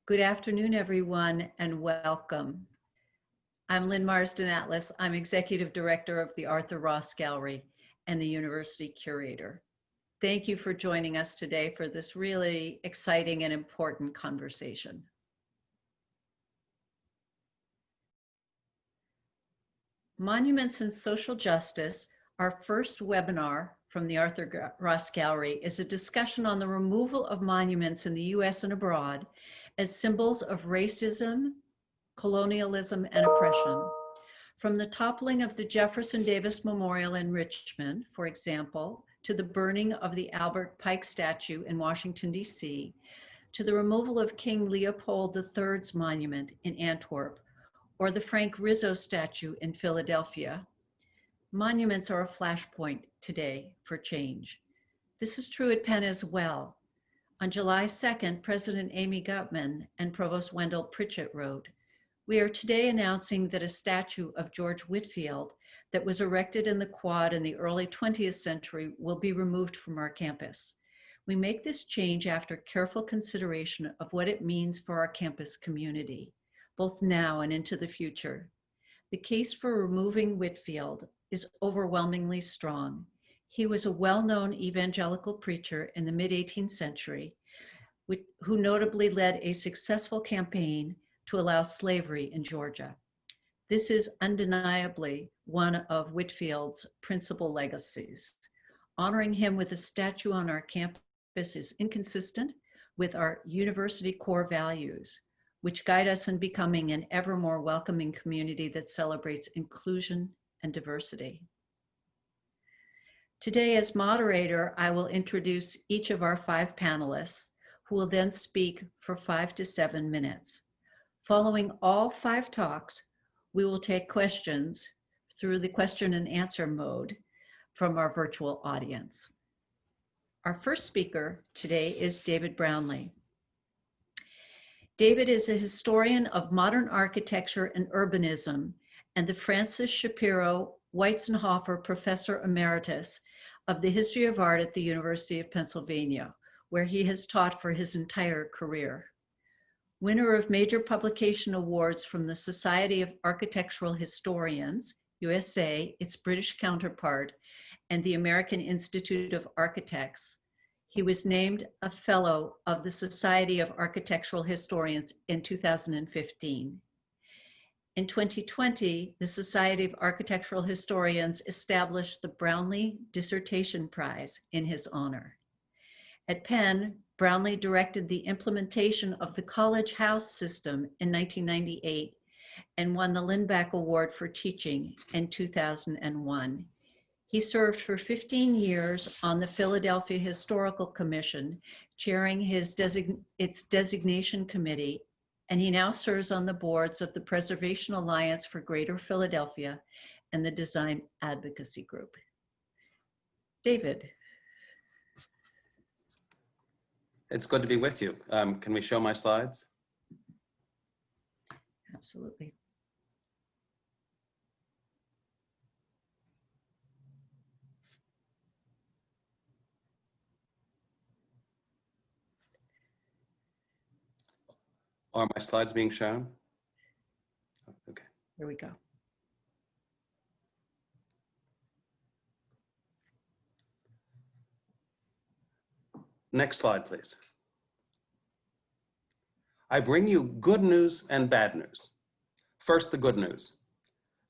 Good afternoon, everyone, and welcome. I'm Lynn Marsden-Atlass. I'm Executive Director of the Arthur Ross Gallery and the University Curator. Thank you for joining us today for this really exciting and important conversation. Monuments and Social Justice, our first webinar from the Arthur Ross Gallery, is a discussion on the removal of monuments in the US and abroad as symbols of racism, colonialism, and oppression. From the toppling of the Jefferson Davis Memorial in Richmond, for example, to the burning of the Pike statue in Washington, D.C., to the removal of King Leopold III's monument in Antwerp, or the Rizzo statue in Philadelphia, monuments are a flashpoint today for change. This is true at Penn as well. On July 2nd, President Amy Gutmann and Provost Wendell Pritchett wrote, "We are today announcing that a statue of George Whitefield that was erected in the Quad in the early 20th century will be removed from our campus. We make this change after careful consideration of what it means for our campus community, both now and into the future. The case for removing Whitefield is overwhelmingly strong. He was a well-known evangelical preacher in the mid-18th century, who notably led a successful campaign to allow slavery in Georgia. This is undeniably one of Whitefield's principal legacies. Honoring him with a statue on our campus is inconsistent with our university core values, which guide us in becoming an ever more welcoming community that celebrates inclusion and diversity." Today, as moderator, I will introduce each of our 5 panelists, who will then speak for 5 to 7 minutes. Following all 5 talks, we will take questions through the question and answer mode from our virtual audience. Our first speaker today is David Brownlee. David is a historian of modern architecture and urbanism and the Francis Shapiro-Weitzenhoffer Professor Emeritus of the History of Art at the University of Pennsylvania, where he has taught for his entire career. Winner of major publication awards from the Society of Architectural Historians, USA, its British counterpart, and the American Institute of Architects, he was named a Fellow of the Society of Architectural Historians in 2015. In 2020, the Society of Architectural Historians established the Brownlee Dissertation Prize in his honor. At Penn, Brownlee directed the implementation of the College House system in 1998 and won the Lynn Award for Teaching in 2001. He served for 15 years on the Philadelphia Historical Commission, chairing its designation committee, and he now serves on the boards of the Preservation Alliance for Greater Philadelphia and the Design Advocacy Group. David. It's good to be with you. Can we show my slides? Absolutely. Are my slides being shown? Okay. Here we go. Next slide, please. I bring you good news and bad news. First, the good news.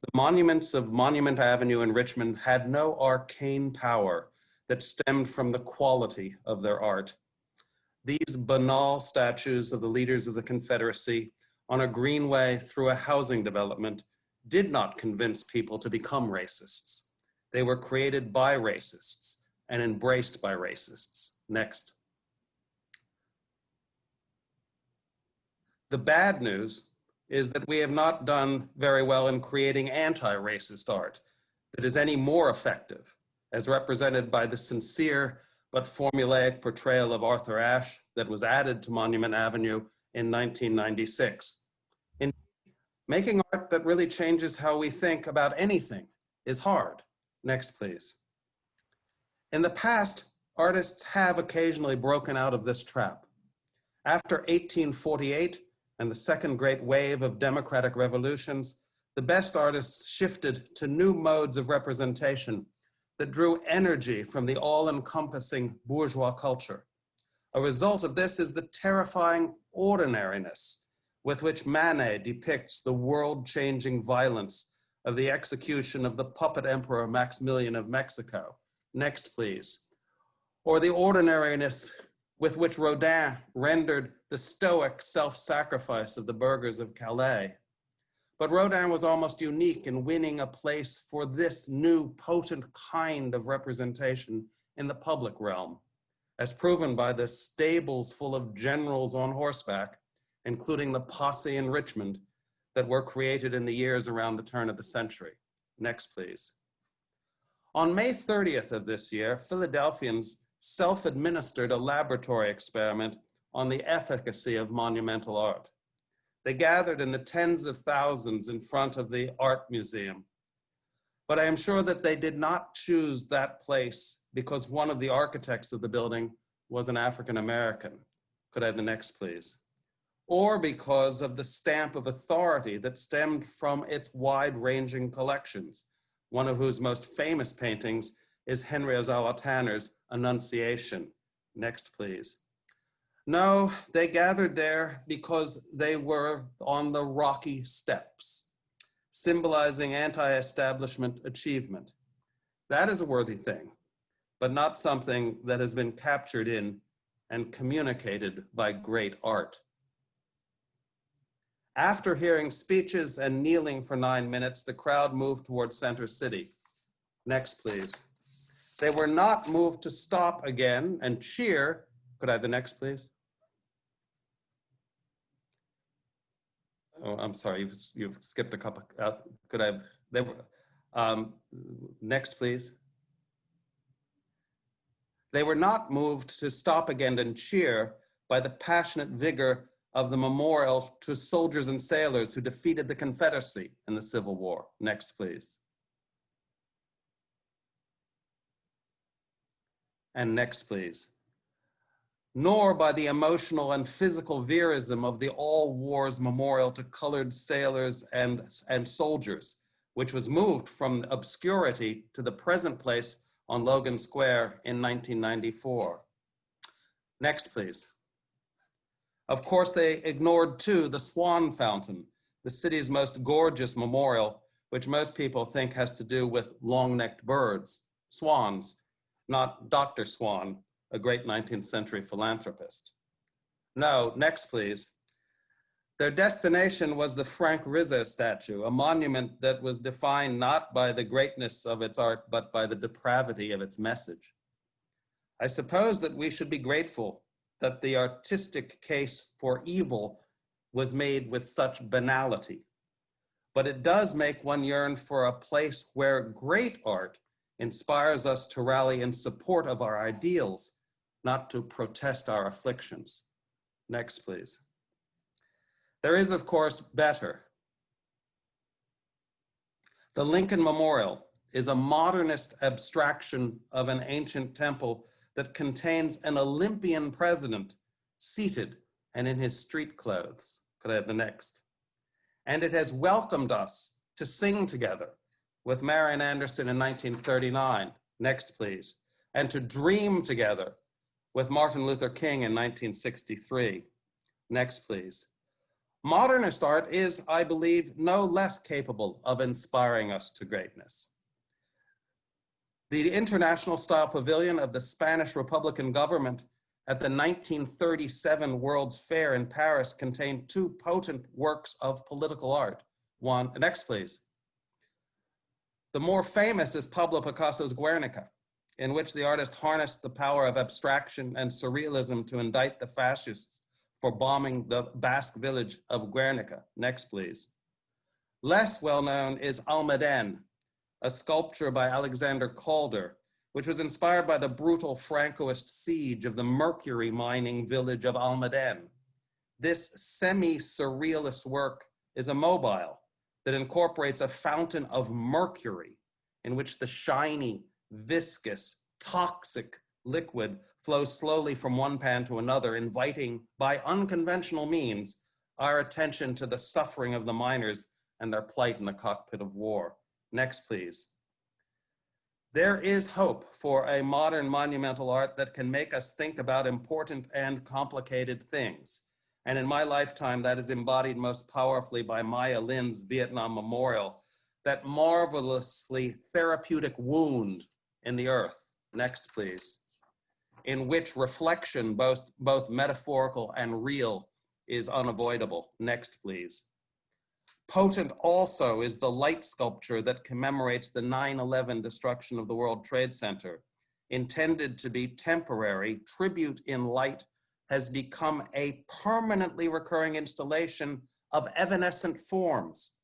The monuments of Monument Avenue in Richmond had no arcane power that stemmed from the quality of their art. These banal statues of the leaders of the Confederacy on a greenway through a housing development did not convince people to become racists. They were created by racists and embraced by racists. Next. The bad news is that we have not done very well in creating anti-racist art that is any more effective, as represented by the sincere but formulaic portrayal of Arthur Ashe that was added to Monument Avenue in 1996. In making art that really changes how we think about anything is hard. Next, please. In the past, artists have occasionally broken out of this trap. After 1848, and the second great wave of democratic revolutions, the best artists shifted to new modes of representation that drew energy from the all-encompassing bourgeois culture. A result of this is the terrifying ordinariness with which Manet depicts the world-changing violence of the execution of the puppet emperor Maximilian of Mexico. Next, please. Or the ordinariness with which Rodin rendered the stoic self-sacrifice of the burghers of Calais. But Rodin was almost unique in winning a place for this new potent kind of representation in the public realm, as proven by the stables full of generals on horseback, including the posse in Richmond, that were created in the years around the turn of the century. Next, please. On May 30th of this year, Philadelphians self-administered a laboratory experiment on the efficacy of monumental art. They gathered in the tens of thousands in front of the Art Museum. But I am sure that they did not choose that place because one of the architects of the building was an African American. Could I have the next, please? Or because of the stamp of authority that stemmed from its wide-ranging collections, one of whose most famous paintings is Henry Ozawa Tanner's Annunciation. Next, please. No, they gathered there because they were on the rocky steps, symbolizing anti-establishment achievement. That is a worthy thing, but not something that has been captured in and communicated by great art. After hearing speeches and kneeling for 9 minutes, the crowd moved towards Center City. Next, please. They were not moved to stop again and cheer. Could I have the next, please? Oh, I'm sorry, you've skipped a couple. Could I have, they were, next, please. They were not moved to stop again and cheer by the passionate vigor of the memorial to soldiers and sailors who defeated the Confederacy in the Civil War. Next, please. And next, please. Nor by the emotional and physical verism of the All Wars Memorial to colored sailors and soldiers, which was moved from obscurity to the present place on Logan Square in 1994. Next, please. Of course, they ignored too the Swan Fountain, the city's most gorgeous memorial, which most people think has to do with long-necked birds, swans, not Dr. Swan, a great 19th century philanthropist. No, next, please. Their destination was the Frank Rizzo statue, a monument that was defined not by the greatness of its art, but by the depravity of its message. I suppose that we should be grateful that the artistic case for evil was made with such banality, but it does make one yearn for a place where great art inspires us to rally in support of our ideals, not to protest our afflictions. Next, please. There is, of course, better. The Lincoln Memorial is a modernist abstraction of an ancient temple that contains an Olympian president seated and in his street clothes. Could I have the next? And it has welcomed us to sing together with Marian Anderson in 1939. Next, please. And to dream together with Martin Luther King in 1963. Next, please. Modernist art is, I believe, no less capable of inspiring us to greatness. The international style pavilion of the Spanish Republican government at the 1937 World's Fair in Paris contained two potent works of political art. One, next please. The more famous is Pablo Picasso's Guernica, in which the artist harnessed the power of abstraction and surrealism to indict the fascists for bombing the Basque village of Guernica. Next, please. Less well-known is Almaden, a sculpture by Alexander Calder, which was inspired by the brutal Francoist siege of the mercury mining village of Almaden. This semi-surrealist work is immobile that incorporates a fountain of mercury in which the shiny, viscous, toxic liquid flows slowly from one pan to another, inviting by unconventional means our attention to the suffering of the miners and their plight in the cockpit of war. Next, please. There is hope for a modern monumental art that can make us think about important and complicated things. And in my lifetime, that is embodied most powerfully by Maya Lin's Vietnam Memorial, that marvelously therapeutic wound in the earth. Next, please. In which reflection, both metaphorical and real, is unavoidable. Next, please. Potent also is the light sculpture that commemorates the 9/11 destruction of the World Trade Center. Intended to be temporary, Tribute in Light has become a permanently recurring installation of evanescent forms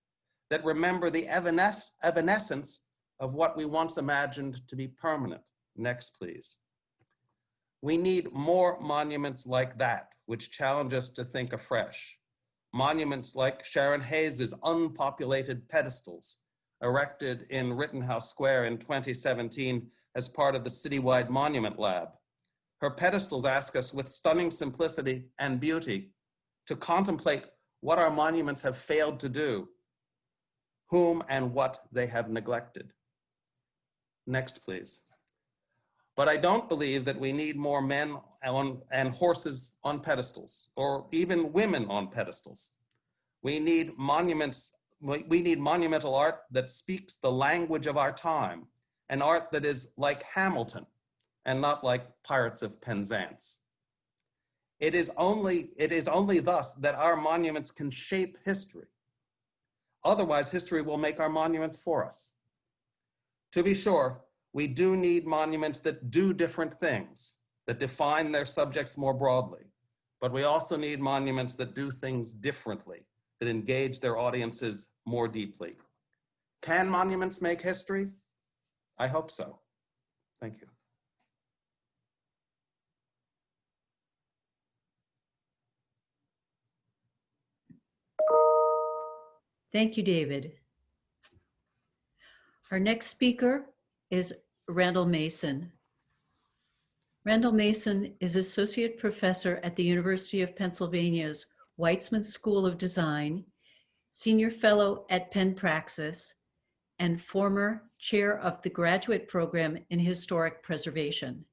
that remember the evanescence of what we once imagined to be permanent. Next, please. We need more monuments like that, which challenge us to think afresh. Monuments like Sharon Hayes' unpopulated pedestals, erected in Rittenhouse Square in 2017 as part of the citywide monument lab. Her pedestals ask us with stunning simplicity and beauty to contemplate what our monuments have failed to do, whom and what they have neglected. Next, please. But I don't believe that we need more men and horses on pedestals, or even women on pedestals. We need monuments. We need monumental art that speaks the language of our time, an art that is like Hamilton and not like Pirates of Penzance. It is only thus that our monuments can shape history. Otherwise, history will make our monuments for us. To be sure, we do need monuments that do different things, that define their subjects more broadly. But we also need monuments that do things differently, that engage their audiences more deeply. Can monuments make history? I hope so. Thank you. Thank you, David. Our next speaker is Randall Mason. Randall Mason is Associate Professor at the University of Pennsylvania's Weitzman School of Design, Senior Fellow at Penn Praxis, and former Chair of the Graduate Program in Historic Preservation.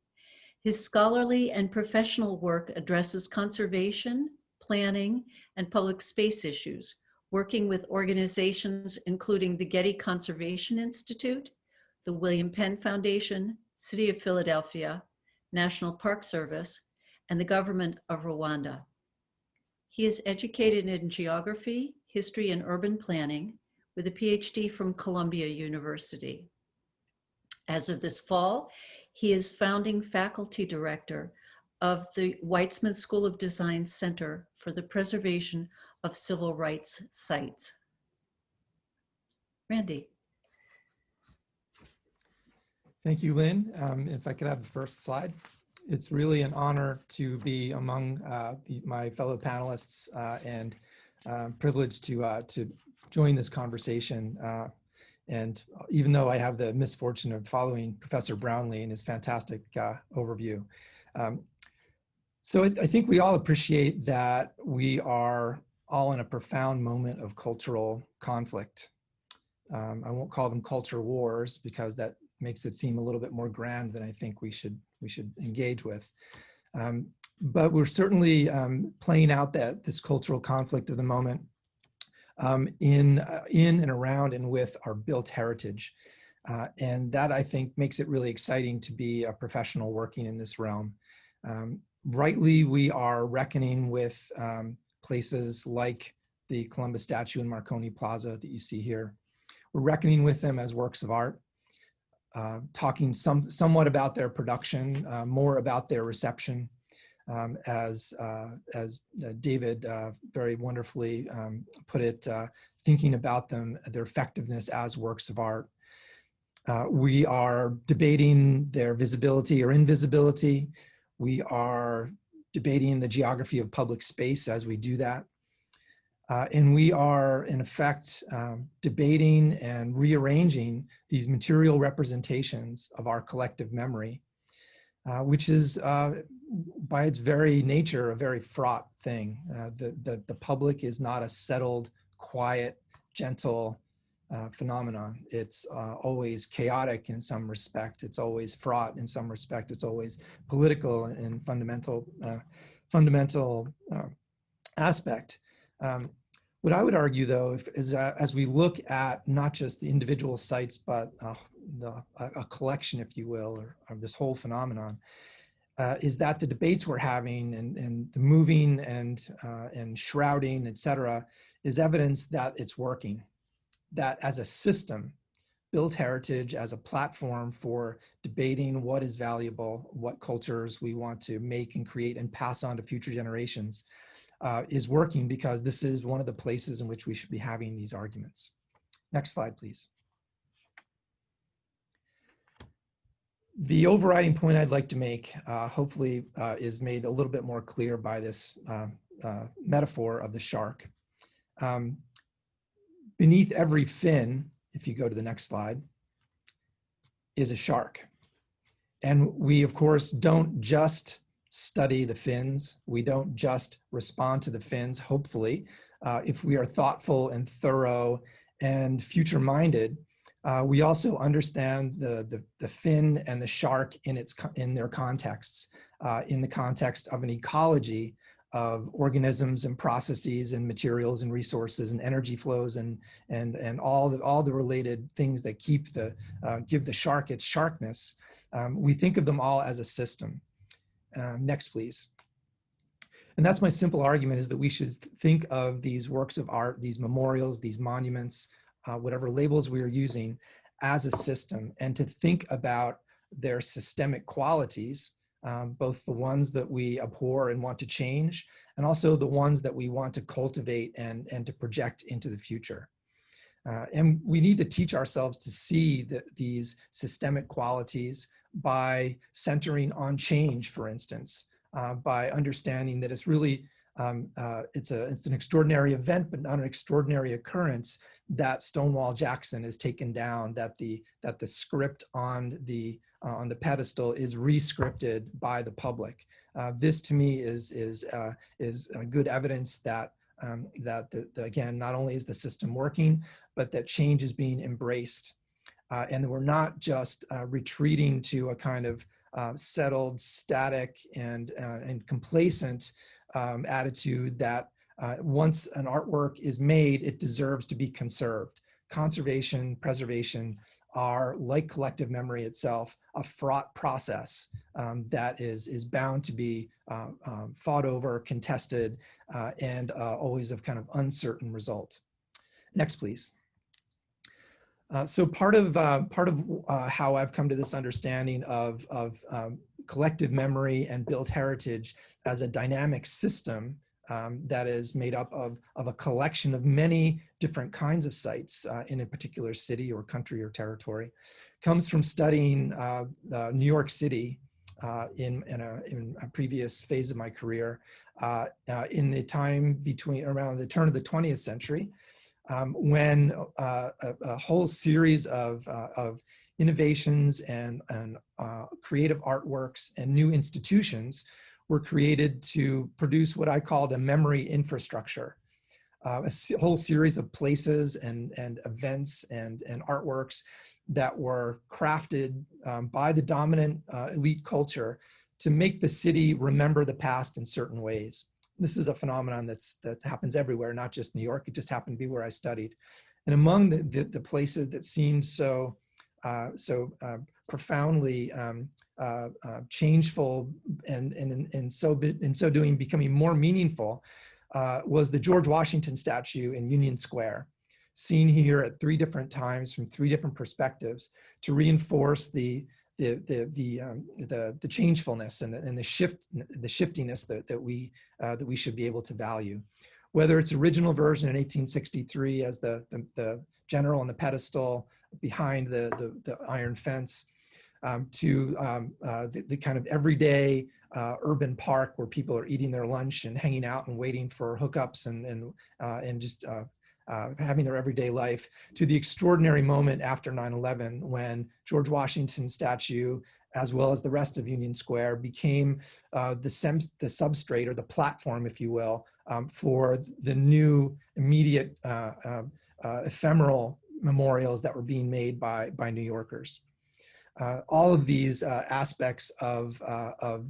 His scholarly and professional work addresses conservation, planning, and public space issues, working with organizations including the Getty Conservation Institute, the William Penn Foundation, City of Philadelphia, National Park Service, and the government of Rwanda. He is educated in geography, history, and urban planning with a PhD from Columbia University. As of this fall, he is founding faculty director of the Weitzman School of Design Center for the Preservation of Civil Rights Sites. Randy. Thank you, Lynn. If I could have the first slide. It's really an honor to be among my fellow panelists and privileged to join this conversation. And even though I have the misfortune of following Professor Brownlee and his fantastic overview. So I think we all appreciate that we are all in a profound moment of cultural conflict. I won't call them culture wars because that makes it seem a little bit more grand than I think we should engage with. But we're certainly playing out this cultural conflict of the moment in and around and with our built heritage. And that, I think, makes it really exciting to be a professional working in this realm. Rightly, we are reckoning with places like the Columbus statue in Marconi Plaza that you see here. We're reckoning with them as works of art, talking somewhat about their production, more about their reception, as David very wonderfully put it, thinking about them, their effectiveness as works of art. We are debating their visibility or invisibility. We are debating the geography of public space as we do that. And we are, in effect, debating and rearranging these material representations of our collective memory which is by its very nature a very fraught thing. The public is not a settled, quiet, gentle phenomenon. It's always chaotic in some respect. It's always fraught in some respect. It's always political in fundamental aspect. What I would argue, though, is as we look at not just the individual sites, but a collection, if you will, or this whole phenomenon, is that the debates we're having and the moving and shrouding, et cetera, is evidence that it's working. That as a system, built heritage as a platform for debating what is valuable, what cultures we want to make and create and pass on to future generations, is working, because this is one of the places in which we should be having these arguments. Next slide, please. The overriding point I'd like to make, hopefully, is made a little bit more clear by this metaphor of the shark. Beneath every fin, if you go to the next slide, is a shark. And we, of course, don't just study the fins. We don't just respond to the fins, hopefully. If we are thoughtful and thorough and future-minded, we also understand the fin and the shark in their contexts, in the context of an ecology of organisms and processes and materials and resources and energy flows and all the related things that give the shark its sharkness. We think of them all as a system. Next, please. And that's my simple argument, is that we should think of these works of art, these memorials, these monuments, whatever labels we are using, as a system, and to think about their systemic qualities, both the ones that we abhor and want to change, and also the ones that we want to cultivate and to project into the future. And we need to teach ourselves to see these systemic qualities by centering on change, for instance, by understanding that it's really, it's an extraordinary event, but not an extraordinary occurrence that Stonewall Jackson is taken down, that the script on the pedestal is re-scripted by the public. This to me is good evidence that again, not only is the system working, but that change is being embraced. And we're not just retreating to a kind of settled, static, and complacent attitude that once an artwork is made, it deserves to be conserved. Conservation, preservation are, like collective memory itself, a fraught process that is bound to be fought over, contested, and always of kind of uncertain result. Next, please. So part of how I've come to this understanding of collective memory and built heritage as a dynamic system that is made up of a collection of many different kinds of sites in a particular city or country or territory comes from studying New York City in a previous phase of my career in the time between around the turn of the 20th century. When a whole series of innovations and creative artworks and new institutions were created to produce what I called a memory infrastructure. A whole series of places and events and artworks that were crafted by the dominant elite culture to make the city remember the past in certain ways. This is a phenomenon that happens everywhere, not just New York. It just happened to be where I studied. And among the places that seemed so profoundly changeful and in so doing becoming more meaningful was the George Washington statue in Union Square, seen here at 3 different times from 3 different perspectives to reinforce the changefulness and the shiftiness that we should be able to value. Whether it's original version in 1863 as the general on the pedestal behind the iron fence, to the kind of everyday urban park where people are eating their lunch and hanging out and waiting for hookups and just having their everyday life, to the extraordinary moment after 9/11 when George Washington's statue as well as the rest of Union Square, became the substrate or the platform, if you will, for the new immediate ephemeral memorials that were being made by New Yorkers. All of these aspects of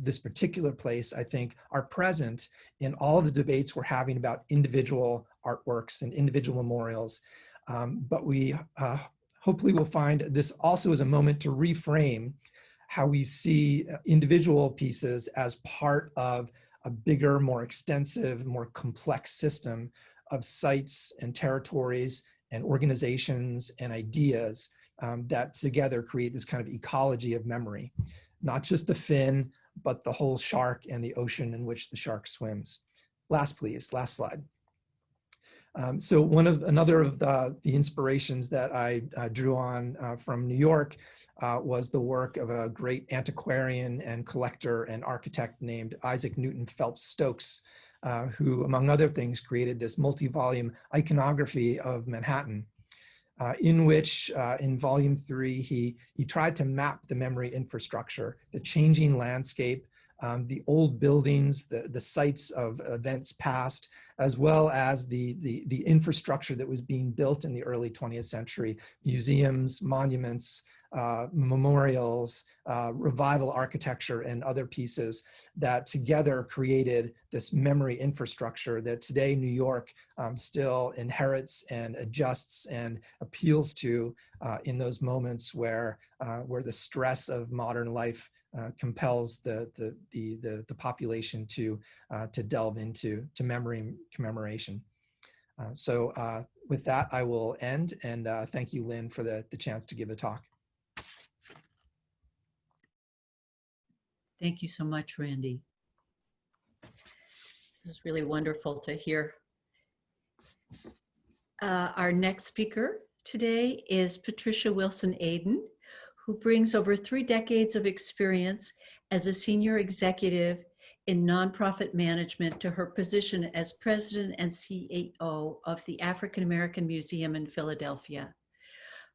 this particular place, I think, are present in all of the debates we're having about individual artworks and individual memorials. But we hopefully will find this also as a moment to reframe how we see individual pieces as part of a bigger, more extensive, more complex system of sites and territories and organizations and ideas that together create this kind of ecology of memory, not just the fin, but the whole shark and the ocean in which the shark swims. Last, please, last slide. So another of the inspirations that I drew on from New York was the work of a great antiquarian and collector and architect named Isaac Newton Phelps Stokes, who, among other things, created this multi-volume iconography of Manhattan, in which, in volume 3, he tried to map the memory infrastructure, the changing landscape, the old buildings, the sites of events past, as well as the infrastructure that was being built in the early 20th century, museums, monuments, memorials, revival architecture, and other pieces that together created this memory infrastructure that today New York still inherits and adjusts and appeals to in those moments where the stress of modern life compels the population to delve into memory and commemoration. So with that, I will end, and thank you, Lynn, for the chance to give a talk. Thank you so much, Randy. This is really wonderful to hear. Our next speaker today is Patricia Wilson Aden, who brings over 3 decades of experience as a senior executive in nonprofit management to her position as president and CEO of the African American Museum in Philadelphia.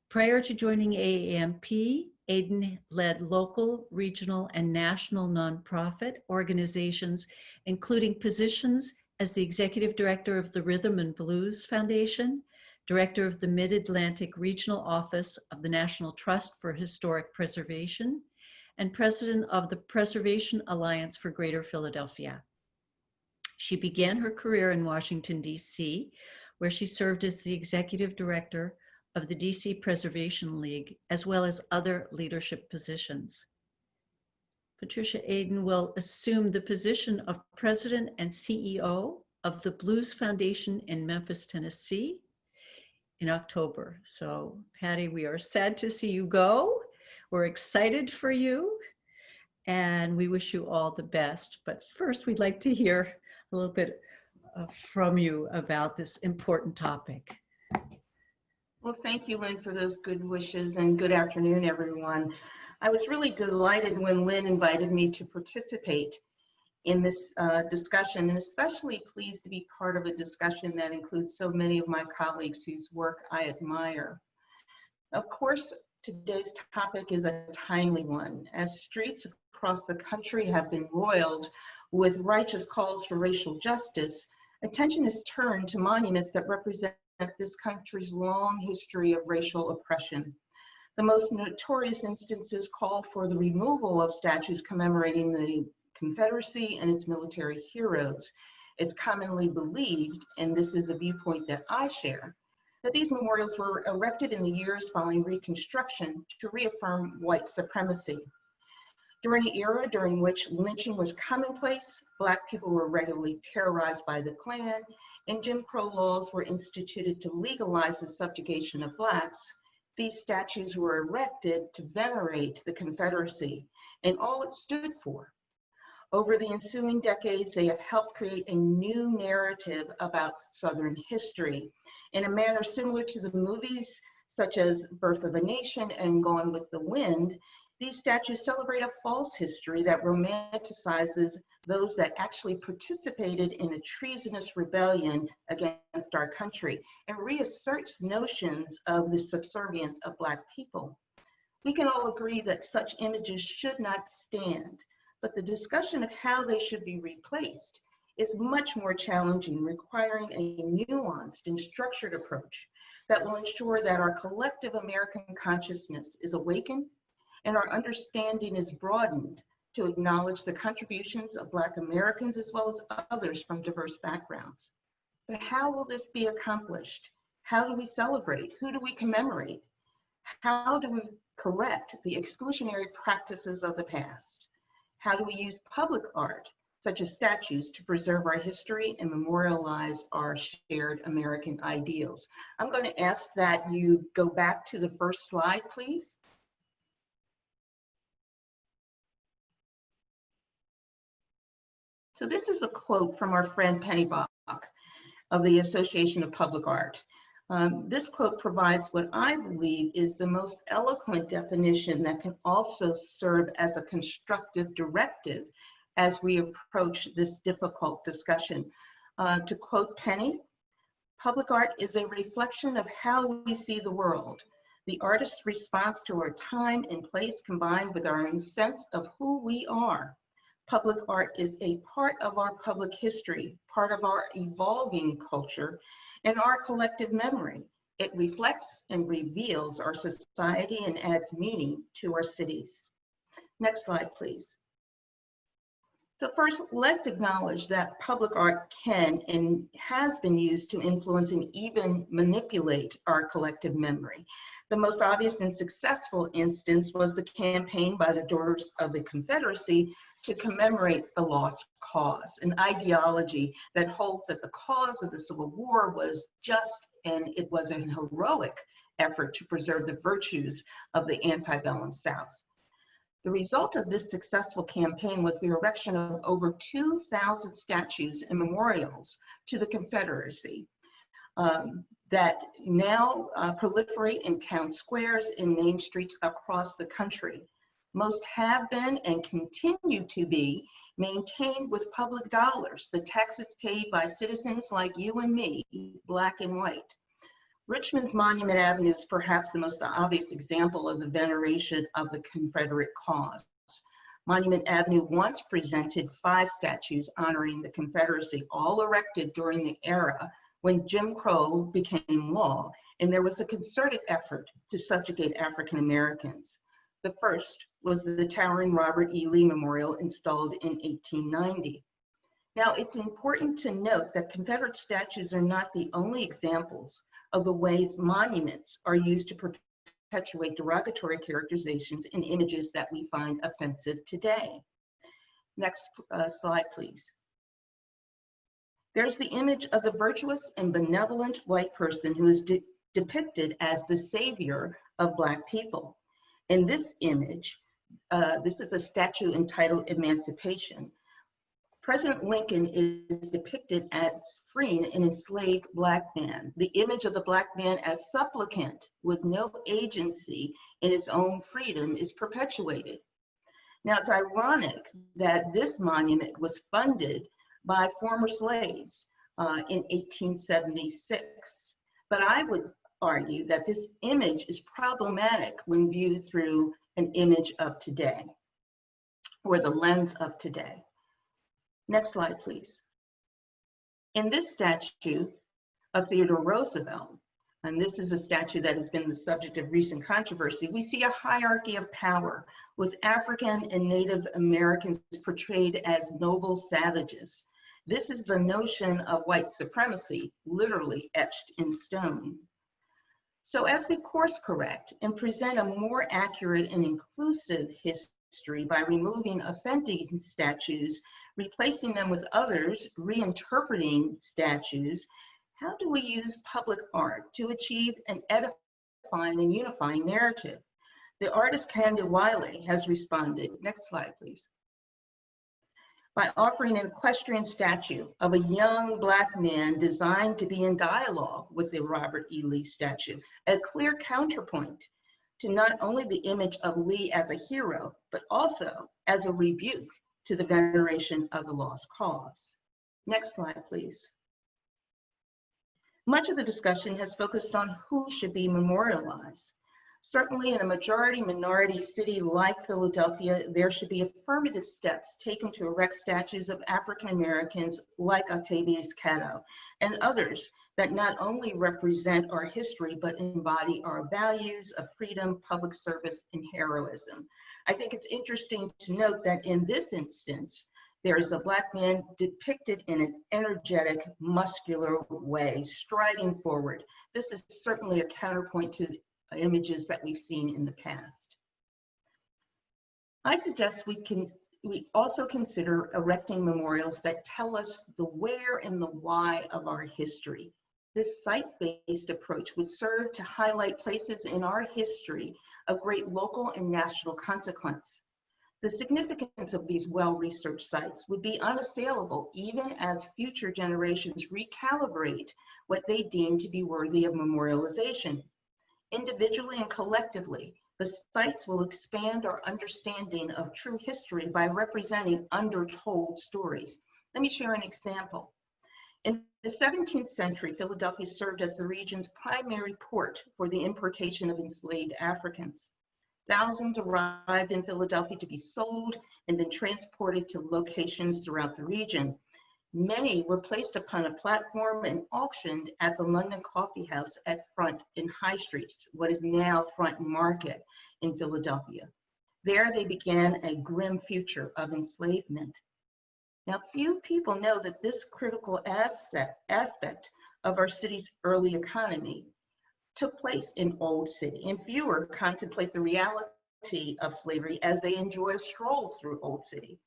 Prior to joining AAMP, Aden led local, regional, and national nonprofit organizations, including positions as the executive director of the Rhythm and Blues Foundation, director of the Mid-Atlantic Regional Office of the National Trust for Historic Preservation, and president of the Preservation Alliance for Greater Philadelphia. She began her career in Washington, D.C., where she served as the executive director of the DC Preservation League, as well as other leadership positions. Patricia Aden will assume the position of president and CEO of the Blues Foundation in Memphis, Tennessee in October. So Patty, we are sad to see you go. We're excited for you and we wish you all the best. But first we'd like to hear a little bit from you about this important topic. Well, thank you, Lynn, for those good wishes, and good afternoon, everyone. I was really delighted when Lynn invited me to participate in this discussion, and especially pleased to be part of a discussion that includes so many of my colleagues whose work I admire. Of course, today's topic is a timely one, as streets across the country have been roiled with righteous calls for racial justice. Attention is turned to monuments that represent this country's long history of racial oppression. The most notorious instances call for the removal of statues commemorating the Confederacy and its military heroes. It's commonly believed, and this is a viewpoint that I share, that these memorials were erected in the years following Reconstruction to reaffirm white supremacy. During an era during which lynching was commonplace, Black people were regularly terrorized by the Klan, and Jim Crow laws were instituted to legalize the subjugation of Blacks, these statues were erected to venerate the Confederacy and all it stood for. Over the ensuing decades, they have helped create a new narrative about Southern history in a manner similar to the movies such as Birth of a Nation and Gone with the Wind. These statues celebrate a false history that romanticizes those that actually participated in a treasonous rebellion against our country and reasserts notions of the subservience of Black people. We can all agree that such images should not stand, but the discussion of how they should be replaced is much more challenging, requiring a nuanced and structured approach that will ensure that our collective American consciousness is awakened and our understanding is broadened to acknowledge the contributions of Black Americans as well as others from diverse backgrounds. But how will this be accomplished? How do we celebrate? Who do we commemorate? How do we correct the exclusionary practices of the past? How do we use public art, such as statues, to preserve our history and memorialize our shared American ideals? I'm going to ask that you go back to the first slide, please. So this is a quote from our friend Penny Bach of the Association of Public Art. This quote provides what I believe is the most eloquent definition that can also serve as a constructive directive as we approach this difficult discussion. To quote Penny, "Public art is a reflection of how we see the world. The artist's response to our time and place combined with our own sense of who we are. Public art is a part of our public history, part of our evolving culture, and our collective memory. It reflects and reveals our society and adds meaning to our cities." Next slide, please. So first, let's acknowledge that public art can and has been used to influence and even manipulate our collective memory. The most obvious and successful instance was the campaign by the Daughters of the Confederacy to commemorate the Lost Cause, an ideology that holds that the cause of the Civil War was just and it was an heroic effort to preserve the virtues of the antebellum South. The result of this successful campaign was the erection of over 2,000 statues and memorials to the Confederacy that now proliferate in town squares and main streets across the country. Most have been and continue to be maintained with public dollars, the taxes paid by citizens like you and me, Black and white. Richmond's Monument Avenue is perhaps the most obvious example of the veneration of the Confederate cause. Monument Avenue once presented 5 statues honoring the Confederacy, all erected during the era when Jim Crow became law, and there was a concerted effort to subjugate African Americans. The first was the towering Robert E. Lee Memorial installed in 1890. Now, it's important to note that Confederate statues are not the only examples of the ways monuments are used to perpetuate derogatory characterizations and images that we find offensive today. Next slide, please. There's the image of the virtuous and benevolent white person who is depicted as the savior of Black people. In this image, this is a statue entitled Emancipation. President Lincoln is depicted as freeing an enslaved Black man. The image of the Black man as supplicant with no agency in his own freedom is perpetuated. Now, it's ironic that this monument was funded by former slaves in 1876. But I would argue that this image is problematic when viewed through an image of today, or the lens of today. Next slide, please. In this statue of Theodore Roosevelt, and this is a statue that has been the subject of recent controversy, we see a hierarchy of power with African and Native Americans portrayed as noble savages. This is the notion of white supremacy, literally etched in stone. So as we course correct and present a more accurate and inclusive history by removing offending statues, replacing them with others, reinterpreting statues, how do we use public art to achieve an edifying and unifying narrative? The artist Kande Wiley has responded. Next slide, please. By offering an equestrian statue of a young Black man designed to be in dialogue with the Robert E. Lee statue, a clear counterpoint to not only the image of Lee as a hero, but also as a rebuke to the veneration of the lost cause. Next slide, please. Much of the discussion has focused on who should be memorialized. Certainly in a majority-minority city like Philadelphia, there should be affirmative steps taken to erect statues of African Americans like Octavius Catto and others that not only represent our history, but embody our values of freedom, public service, and heroism. I think it's interesting to note that in this instance, there is a Black man depicted in an energetic, muscular way, striding forward. This is certainly a counterpoint to the images that we've seen in the past. I suggest we also consider erecting memorials that tell us the where and the why of our history. This site-based approach would serve to highlight places in our history of great local and national consequence. The significance of these well-researched sites would be unassailable even as future generations recalibrate what they deem to be worthy of memorialization. Individually and collectively, the sites will expand our understanding of true history by representing undertold stories. Let me share an example. In the 17th century, Philadelphia served as the region's primary port for the importation of enslaved Africans. Thousands arrived in Philadelphia to be sold and then transported to locations throughout the region. Many were placed upon a platform and auctioned at the London Coffee House at Front and High Streets, what is now Front Market in Philadelphia. There they began a grim future of enslavement. Now, few people know that this critical aspect of our city's early economy took place in Old City, and fewer contemplate the reality of slavery as they enjoy a stroll through Old City.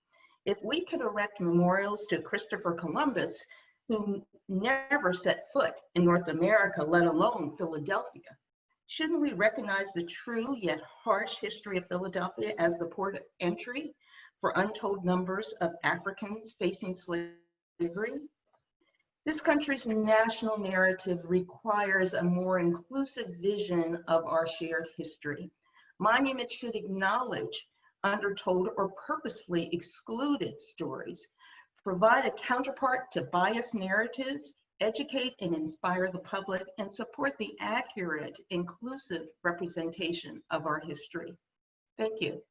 If we could erect memorials to Christopher Columbus, who never set foot in North America, let alone Philadelphia, shouldn't we recognize the true yet harsh history of Philadelphia as the port of entry for untold numbers of Africans facing slavery? This country's national narrative requires a more inclusive vision of our shared history. Monuments should acknowledge undertold or purposefully excluded stories, provide a counterpart to biased narratives, educate and inspire the public, and support the accurate, inclusive representation of our history. Thank you.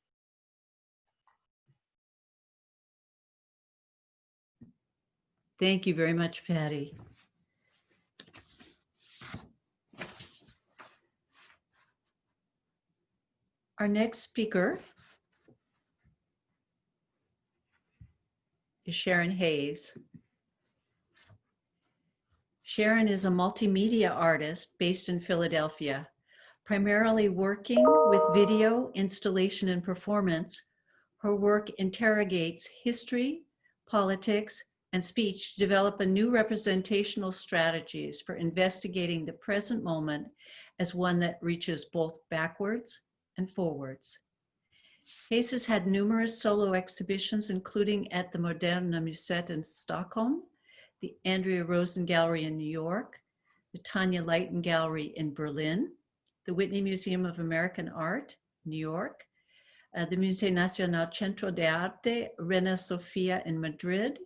Thank you very much, Patty. Our next speaker is Sharon Hayes. Sharon is a multimedia artist based in Philadelphia, primarily working with video, installation, and performance. Her work interrogates history, politics, and speech to develop a new representational strategies for investigating the present moment as one that reaches both backwards and forwards. Hayes has had numerous solo exhibitions, including at the Moderna Museet in Stockholm, the Andrea Rosen Gallery in New York, the Tanya Leighton Gallery in Berlin, the Whitney Museum of American Art, New York, the Museo Nacional Centro de Arte Reina Sofia in Madrid,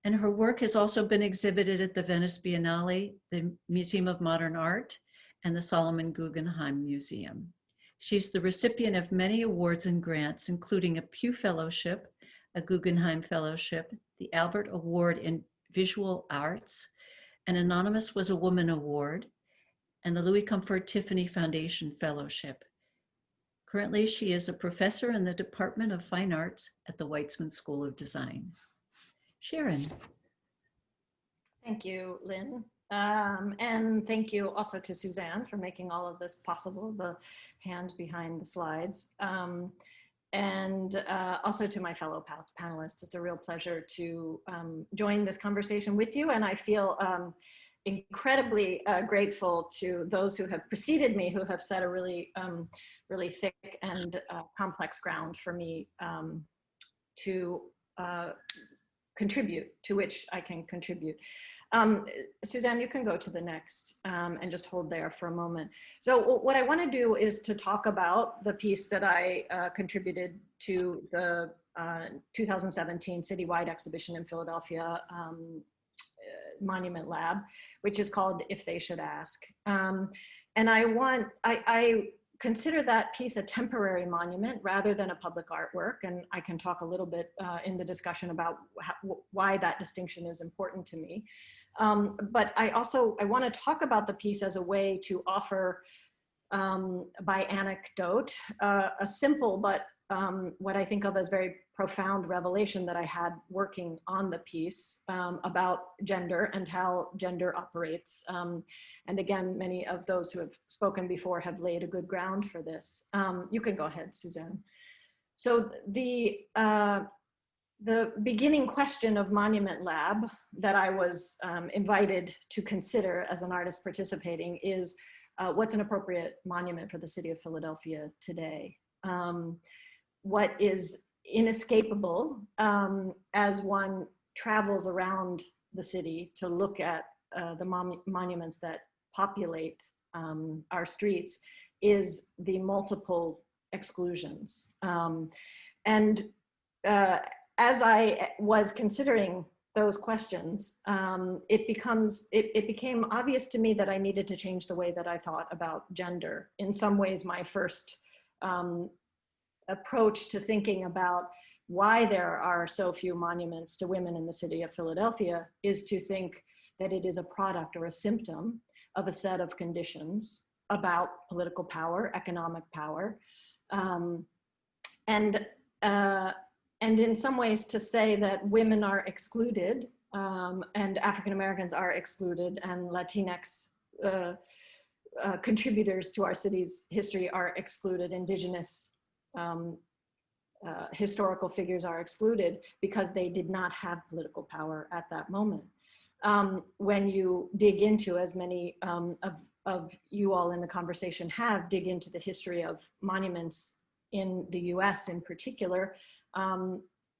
and her work has also been exhibited at the Venice Biennale, the Museum of Modern Art, and the Solomon Guggenheim Museum. She's the recipient of many awards and grants, including a Pew Fellowship, a Guggenheim Fellowship, the Albert Award in Visual Arts, an Anonymous Was a Woman Award, and the Louis Comfort Tiffany Foundation Fellowship. Currently, she is a professor in the Department of Fine Arts at the Weitzman School of Design. Sharon. Thank you, Lynn. And thank you also to Suzanne for making all of this possible, the hand behind the slides. And also to my fellow panelists. It's a real pleasure to join this conversation with you. And I feel incredibly grateful to those who have preceded me, who have set a really, really thick and complex ground for me to contribute, to which I can contribute. Suzanne, you can go to the next and just hold there for a moment. So what I want to do is to talk about the piece that I contributed to the 2017 citywide exhibition in Philadelphia monument lab, which is called If They Should Ask. And I consider that piece a temporary monument rather than a public artwork. And I can talk a little bit in the discussion about why that distinction is important to me. But I want to talk about the piece as a way to offer, by anecdote, a simple but what I think of as very profound revelation that I had working on the piece about gender and how gender operates. And again, many of those who have spoken before have laid a good ground for this. You can go ahead, Suzanne. So the beginning question of Monument Lab that I was invited to consider as an artist participating is, what's an appropriate monument for the city of Philadelphia today? What is inescapable as one travels around the city to look at the monuments that populate our streets is the multiple exclusions. And as I was considering those questions, it became obvious to me that I needed to change the way that I thought about gender. In some ways, my first approach to thinking about why there are so few monuments to women in the city of Philadelphia is to think that it is a product or a symptom of a set of conditions about political power, economic power, and in some ways to say that women are excluded and African Americans are excluded and Latinx contributors to our city's history are excluded, indigenous historical figures are excluded because they did not have political power at that moment. When you dig into, as many of you all in the conversation have, dig into the history of monuments in the US in particular,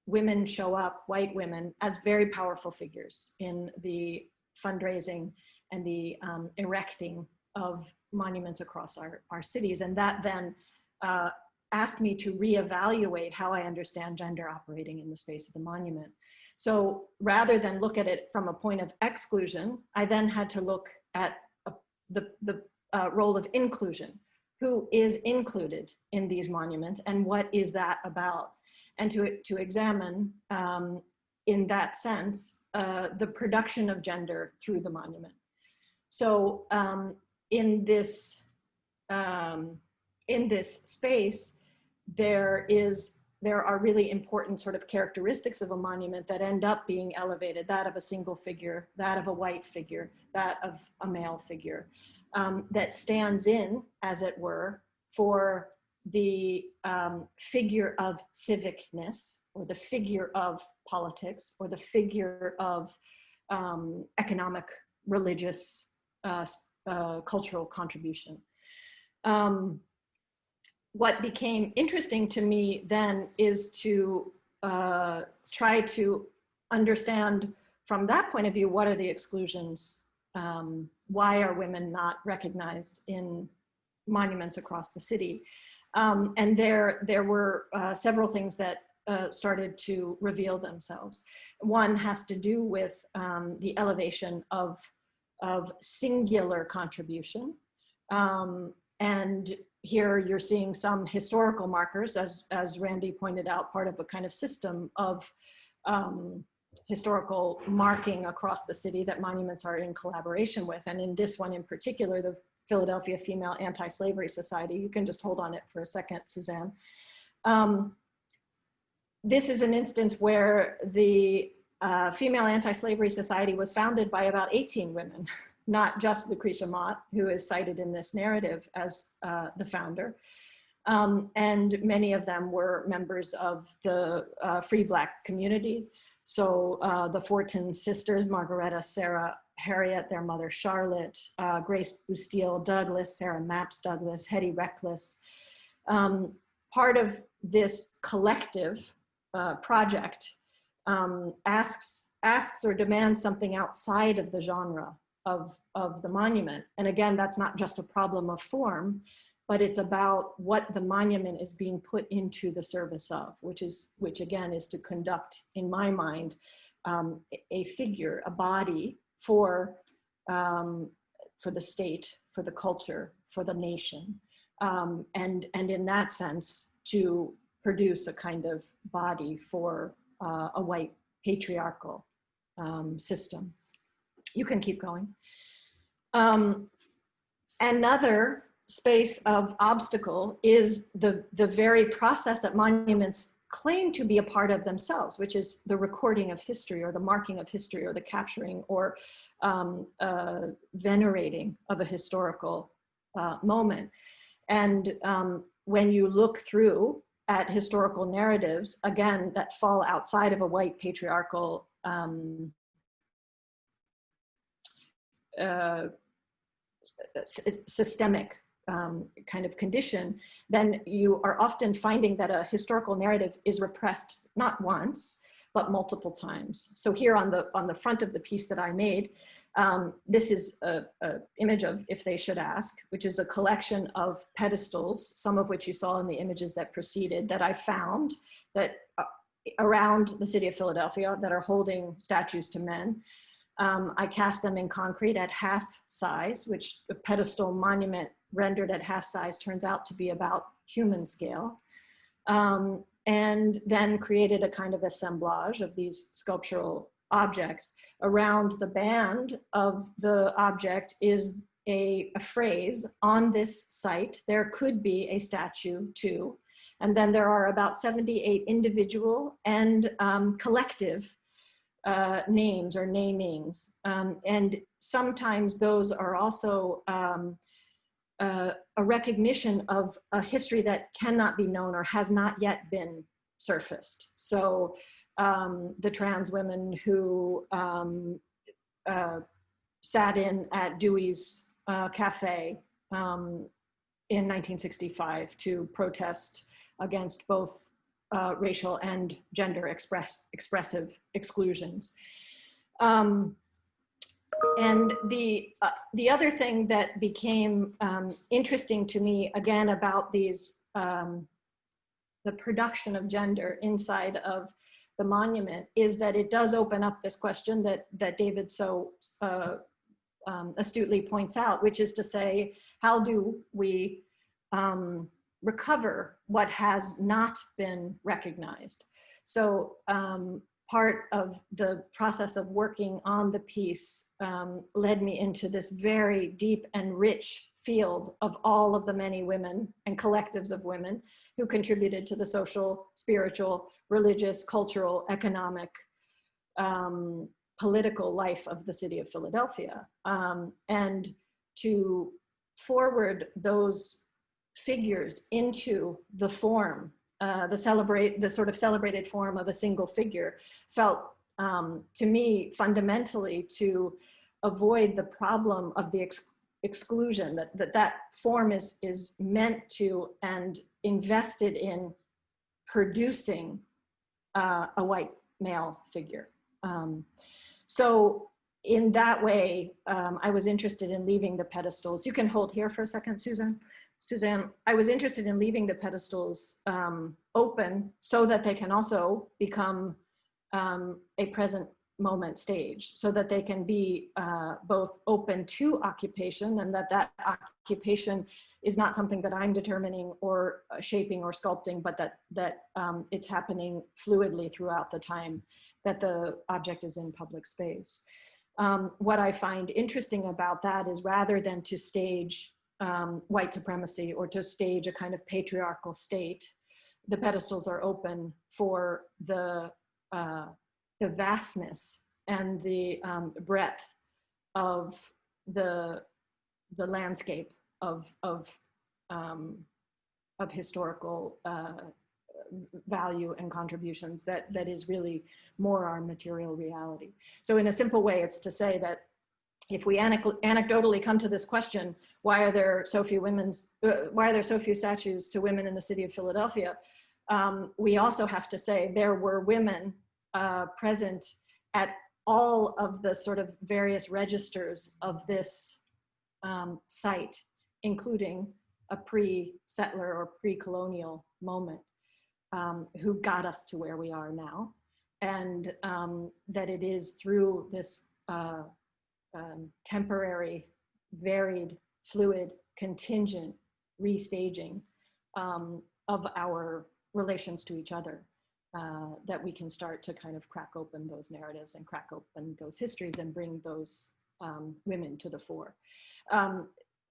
women show up, white women, as very powerful figures in the fundraising and the erecting of monuments across our cities. And that then asked me to reevaluate how I understand gender operating in the space of the monument. So rather than look at it from a point of exclusion, I then had to look at the role of inclusion. Who is included in these monuments and what is that about? And to examine, in that sense, the production of gender through the monument. So in this space, there are really important sort of characteristics of a monument that end up being elevated, that of a single figure, that of a white figure, that of a male figure, that stands in, as it were, for the figure of civicness, or the figure of politics, or the figure of economic, religious, cultural contribution. What became interesting to me then is to try to understand from that point of view, what are the exclusions? Why are women not recognized in monuments across the city? And there were several things that started to reveal themselves. One has to do with the elevation of singular contribution. And here you're seeing some historical markers, as Randy pointed out, part of a kind of system of historical marking across the city that monuments are in collaboration with. And in this one in particular, the Philadelphia Female Anti-Slavery Society, you can just hold on it for a second, Suzanne. This is an instance where the Female Anti-Slavery Society was founded by about 18 women, not just Lucretia Mott, who is cited in this narrative as the founder. And many of them were members of the free Black community. So the Fortin sisters, Margaretta, Sarah, Harriet, their mother Charlotte, Grace Bustiel Douglas, Sarah Mapps Douglas, Hetty Reckless. Part of this collective project asks or demands something outside of the genre of the monument. And again, that's not just a problem of form, but it's about what the monument is being put into the service of, which again is to conduct, in my mind, a figure, a body for the state, for the culture, for the nation, and in that sense to produce a kind of body for a white patriarchal system. You can keep going. Another space of obstacle is the very process that monuments claim to be a part of themselves, which is the recording of history or the marking of history or the capturing or venerating of a historical moment. And when you look through at historical narratives, again, that fall outside of a white patriarchal systemic kind of condition, then you are often finding that a historical narrative is repressed not once, but multiple times. So here on the front of the piece that I made, this is a image of If They Should Ask, which is a collection of pedestals, some of which you saw in the images that preceded, that I found that around the city of Philadelphia that are holding statues to men. I cast them in concrete at half size, which the pedestal monument rendered at half size turns out to be about human scale. And then created a kind of assemblage of these sculptural objects. Around the band of the object is a phrase, on this site, there could be a statue too. And then there are about 78 individual and collective names or namings. And sometimes those are also a recognition of a history that cannot be known or has not yet been surfaced. So the trans women who sat in at Dewey's Cafe in 1965 to protest against both racial and gender expressive exclusions. And the other thing that became interesting to me, again, about these, the production of gender inside of the monument, is that it does open up this question that David so astutely points out, which is to say, how do we recover what has not been recognized? So part of the process of working on the piece led me into this very deep and rich field of all of the many women and collectives of women who contributed to the social, spiritual, religious, cultural, economic, political life of the city of Philadelphia. And to forward those figures into the form, the sort of celebrated form of a single figure, felt to me fundamentally to avoid the problem of the exclusion that form is meant to and invested in producing a white male figure. So in that way, I was interested in leaving the pedestals. You can hold here for a second, Suzanne. Suzanne, I was interested in leaving the pedestals open so that they can also become a present moment stage, so that they can be both open to occupation, and that occupation is not something that I'm determining or shaping or sculpting, but that it's happening fluidly throughout the time that the object is in public space. What I find interesting about that is, rather than to stage white supremacy or to stage a kind of patriarchal state, the pedestals are open for the vastness and the breadth of the landscape of historical value and contributions that is really more our material reality. So in a simple way, it's to say that if we anecdotally come to this question, why are there so few statues to women in the city of Philadelphia? We also have to say there were women present at all of the sort of various registers of this site, including a pre-settler or pre-colonial moment, who got us to where we are now. and that it is through this temporary, varied, fluid, contingent restaging of our relations to each other that we can start to kind of crack open those narratives and crack open those histories and bring those women to the fore.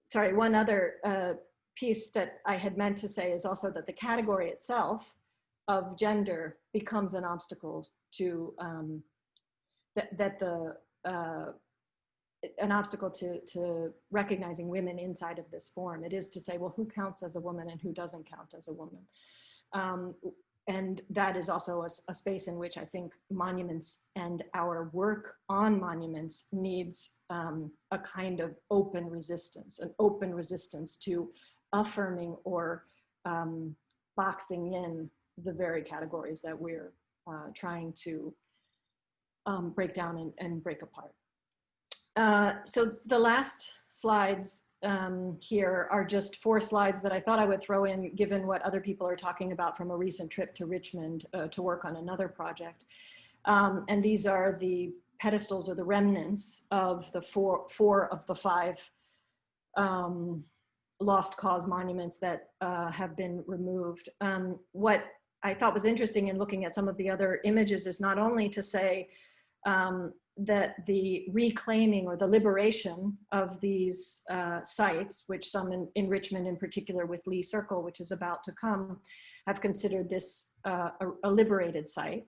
Sorry, one other piece that I had meant to say is also that the category itself of gender becomes an obstacle to an obstacle to recognizing women inside of this form. It is to say, well, who counts as a woman and who doesn't count as a woman? And that is also a space in which I think monuments and our work on monuments needs a kind of open resistance, an open resistance to affirming or boxing in the very categories that we're trying to break down and break apart. So the last slides here are just 4 slides that I thought I would throw in, given what other people are talking about from a recent trip to Richmond to work on another project. And these are the pedestals or the remnants of the four of the 5 lost cause monuments that have been removed. What I thought was interesting in looking at some of the other images is not only to say that the reclaiming or the liberation of these sites, which some in Richmond in particular with Lee Circle, which is about to come, have considered this a liberated site,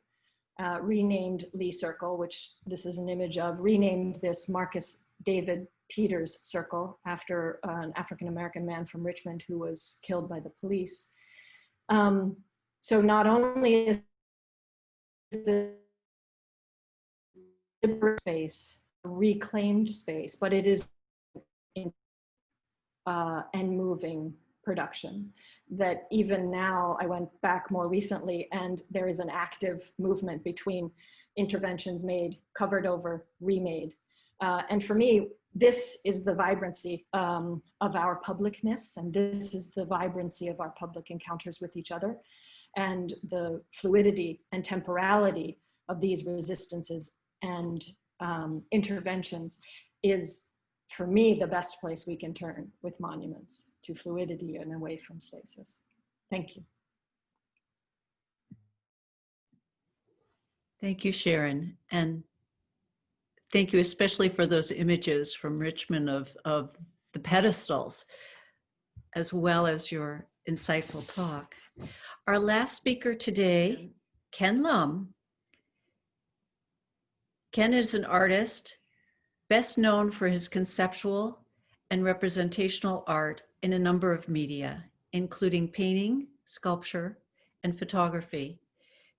renamed Lee Circle, which this is an image of, renamed this Marcus David Peters Circle after an African-American man from Richmond who was killed by the police. So not only is the space, reclaimed space, but it is in and moving production that even now, I went back more recently and there is an active movement between interventions made, covered over, remade. And for me, this is the vibrancy of our publicness, and this is the vibrancy of our public encounters with each other, and the fluidity and temporality of these resistances and interventions is, for me, the best place we can turn with monuments, to fluidity and away from stasis. Thank you. Thank you, Sharon. And thank you especially for those images from Richmond of the pedestals, as well as your insightful talk. Our last speaker today, Ken Lum. Ken is an artist, best known for his conceptual and representational art in a number of media, including painting, sculpture, and photography.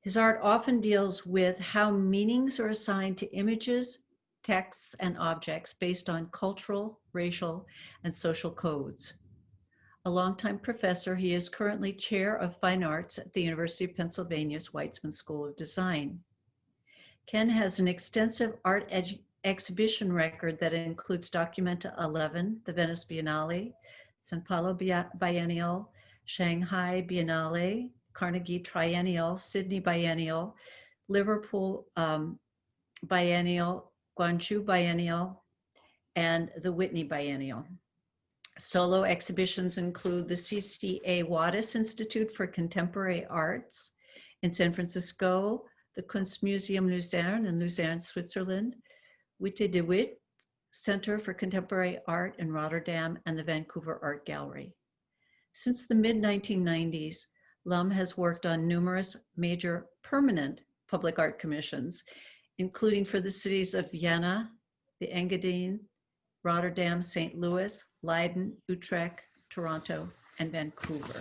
His art often deals with how meanings are assigned to images, texts, and objects based on cultural, racial, and social codes. A longtime professor, he is currently Chair of Fine Arts at the University of Pennsylvania's Weitzman School of Design. Ken has an extensive art exhibition record that includes Documenta 11, the Venice Biennale, São Paulo Biennial, Shanghai Biennale, Carnegie Triennial, Sydney Biennial, Liverpool Biennial, Guangzhou Biennial, and the Whitney Biennial. Solo exhibitions include the CCA Wattis Institute for Contemporary Arts in San Francisco, the Kunstmuseum Luzern in Luzern, Switzerland, Witte de Witt Center for Contemporary Art in Rotterdam, and the Vancouver Art Gallery. Since the mid-1990s, Lum has worked on numerous major permanent public art commissions, including for the cities of Vienna, the Engadine, Rotterdam, St. Louis, Leiden, Utrecht, Toronto, and Vancouver.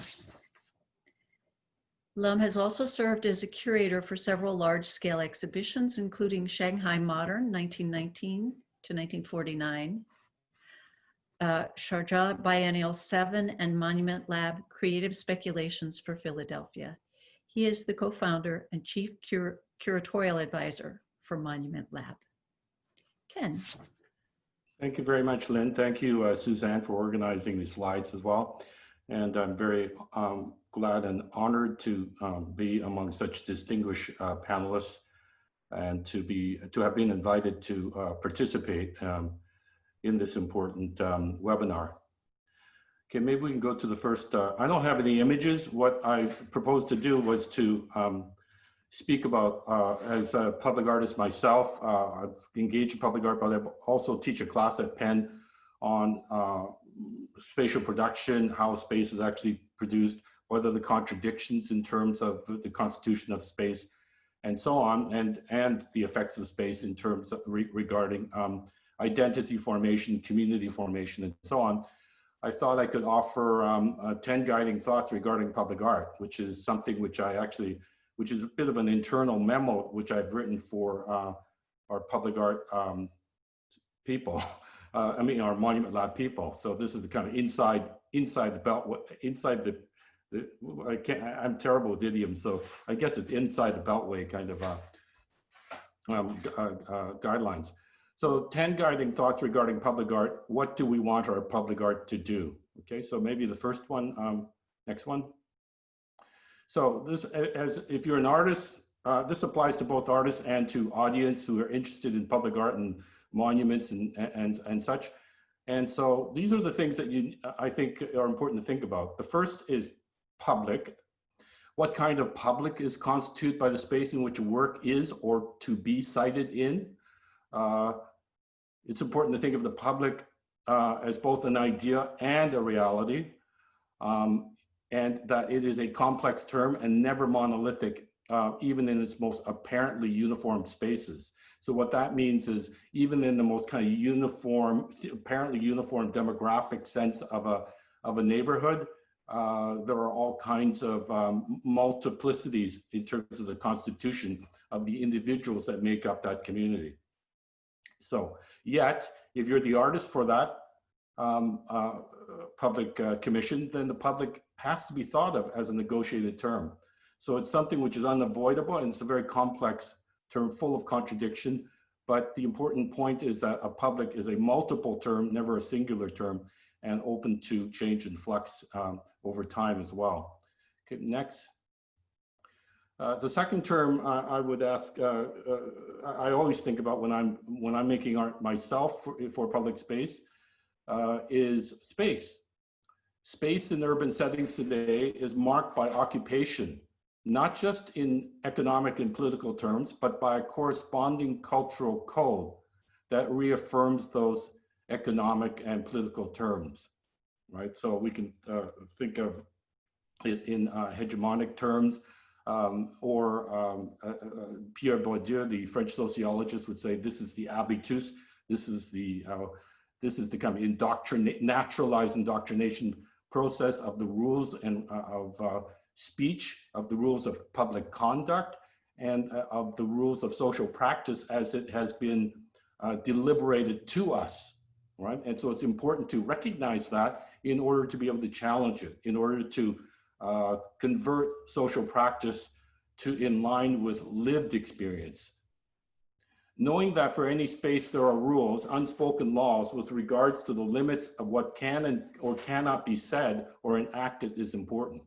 Lum has also served as a curator for several large-scale exhibitions, including Shanghai Modern, 1919 to 1949, Sharjah Biennial 7, and Monument Lab Creative Speculations for Philadelphia. He is the co-founder and chief curatorial advisor for Monument Lab. Ken. Thank you very much, Lynn. Thank you, Suzanne, for organizing these slides as well. And I'm very glad and honored to be among such distinguished panelists. and to have been invited to participate in this important webinar. Okay, maybe we can go to the first. I don't have any images. What I proposed to do was to speak about, as a public artist myself, I've engaged in public art, but I also teach a class at Penn on spatial production, how space is actually produced, what are the contradictions in terms of the constitution of space, and so on, and the effects of space in terms of regarding identity formation, community formation, and so on. I thought I could offer 10 guiding thoughts regarding public art, which is something which which is a bit of an internal memo, which I've written for our public art people. I mean, our Monument Lab people. So this is the kind of inside the belt, inside the I'm terrible with idioms, so I guess it's inside the beltway kind of guidelines. So 10 guiding thoughts regarding public art. What do we want our public art to do? Okay, so maybe the first one, next one. So this, if you're an artist, this applies to both artists and to audience who are interested in public art and monuments and such. And so these are the things that I think are important to think about. The first is public. What kind of public is constituted by the space in which a work is or to be cited in? It's important to think of the public as both an idea and a reality, and that it is a complex term and never monolithic, even in its most apparently uniform spaces. So what that means is even in the most kind of uniform, apparently uniform demographic sense of a neighborhood, there are all kinds of multiplicities in terms of the constitution of the individuals that make up that community. So yet, if you're the artist for that public commission, then the public has to be thought of as a negotiated term. So it's something which is unavoidable, and it's a very complex term full of contradiction. But the important point is that a public is a multiple term, never a singular term, and open to change and flux over time as well. Okay, next. The second term I would ask, I always think about when I'm making art myself for public space, is space. Space in urban settings today is marked by occupation, not just in economic and political terms, but by a corresponding cultural code that reaffirms those economic and political terms, right? So we can think of it in hegemonic terms, or Pierre Bourdieu, the French sociologist, would say this is the habitus, this is the kind of naturalized indoctrination process of the rules and of speech, of the rules of public conduct, and of the rules of social practice as it has been deliberated to us, right? And so it's important to recognize that in order to be able to challenge it, in order to convert social practice to in line with lived experience. Knowing that for any space there are rules, unspoken laws with regards to the limits of what can or cannot be said or enacted is important.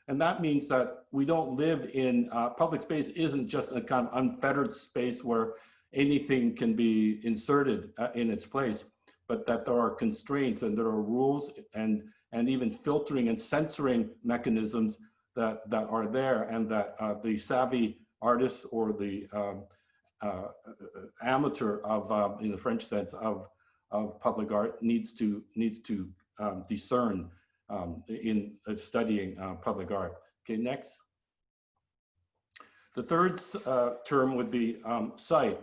And that means that we don't live in, public space isn't just a kind of unfettered space where anything can be inserted in its place, but that there are constraints and there are rules and even filtering and censoring mechanisms that are there, and that the savvy artist or the amateur of, in the French sense, of public art needs to discern in studying public art. Okay, next. The third term would be site.